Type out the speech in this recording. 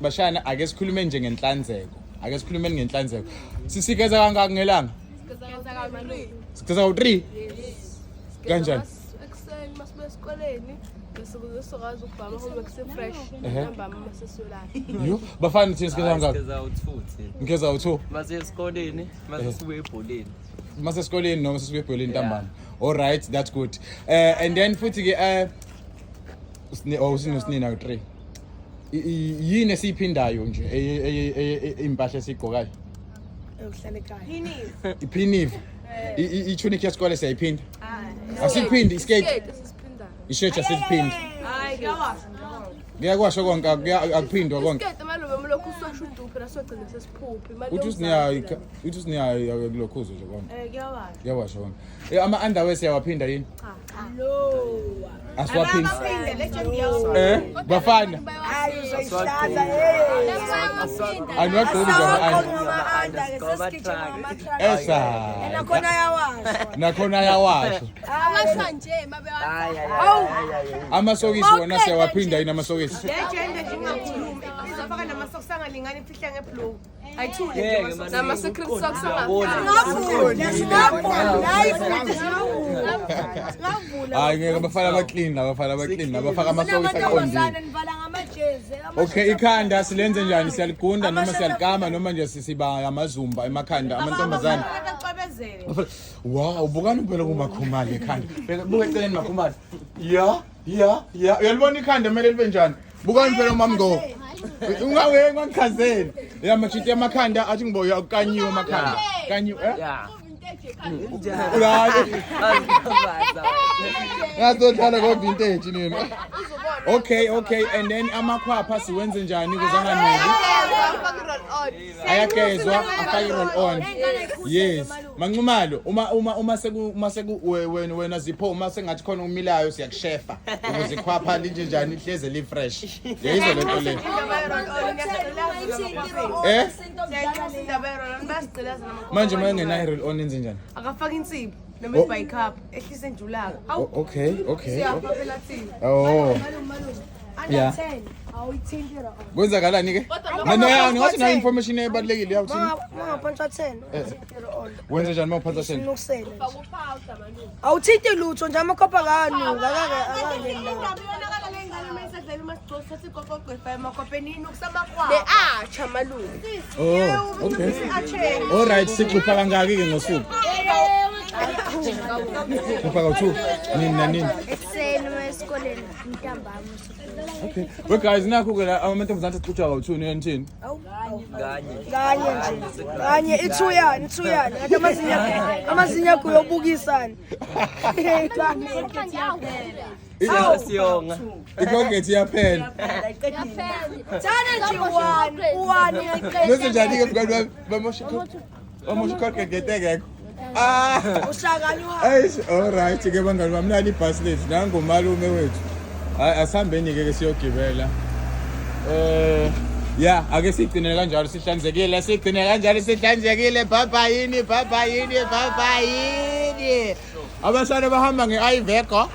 Bashana ake sikhulume nje ngenhlanzeko. Ake sikhulume ngenhlanzeko. Sisigeza kangaka ngelanga? Sigeza u3. Kanjani? Ekseni masibe esikoleni bese kuzosokwazi ukubhama homework fresh ntambama masesiyolala. Yo, bafana thina sigeza kangaka? Sigeza u2. Ngeza u2. Mase esikoleni, mase sibuye ebholeni. Mase esikoleni noma sesibuye ebholeni ntambama. All right, that's good. And then futhi ke usinina u3. Yini esiphindayo nje impahla esigqokayo? Uhlale ekhaya. Iphinive. I-tunic yesikole siyayiphinda. Asiphindi iskate. Ishirt asiphindi. Hayi ngiyawasha. Kuyakwasho konke akuphindwa konke. Iskate manje lokhu usasho uduphe lasogcina sesiphuphi. Uthi usiniya kulokhuzo nje konke. Ngiyawasha. Kuyawasho konke. Ama-underwear siyawaphinda yini? No. Asiwaphindi. Bafana. Aniwagqoki esa. Nakhona yawasho. Awasha nje Amasokisi wona siyawaphinda yini amasokisi? legend ngingakhulumi izofaka namasocks angalingani ifihla ngeblue ayithule nama secret socks Hayi ngeke bafana abaclean bafaka amasokisi aqondile. Okay, ikhanda silenze njani? Siyaligunda noma siyaligama noma nje siba amazumba emakhanda amantombazane. Wow, ubukani impela kumakhumali ekhanda. Buka eceleni makhumali. Ya. Uyalibona ikhanda kumele libe njani? Bukani impela mamgo. Ungawe ngikhazeni. Ya machiti emakhanda athi ngiboya ukanyiwe emakhanda. Kanyiwe Yeah. Ulale. Ngazohlala ko vintage nini. Okay, and then amakhwapha siwenze njani kuzanganeli? Ayagezwa afake roll on. Yes. Manqumalo uma wena zipho uma sengathi khona umilayo siyakushefa ukuze ikhwapha linje njani ihleze li fresh. Yizo lento le. Manje mangena roll on enze njani? akafaka insipho noma ibhay cup ehlise njulaka Okay. siyapha phela thina Oh. Yeah. Kwenzakalani ke? Mina ngathi na information ebalekile yawuthini? Mangaphansi 10 Wenza njani mawuphatha 10? ukusela awuthinti lutho nje amakhopha kanuka akangena le-acha malume Oh, okay. All right, sixupha kangaki ke ngosuku? Upha ka2 nini? ekuseni esikoleni ntambama Okay. Well guys, nakho ke la amantombazane sixuthwa ka2 nini? kanye ithuyani ngathi amazinya kuyobukisana Siyonga. Ikongethi yaphela. thana nje uwani Bese njani ke mngani wami konke ngeteke. ushakanywa All right ke bangani bami nali ibus lethu nangu malume wethu. Asihambeni ke siyogibela. Yeah, ake sigcine kanjalo sihlanzekile baba yini. Abasana bahamba nge-Iveco.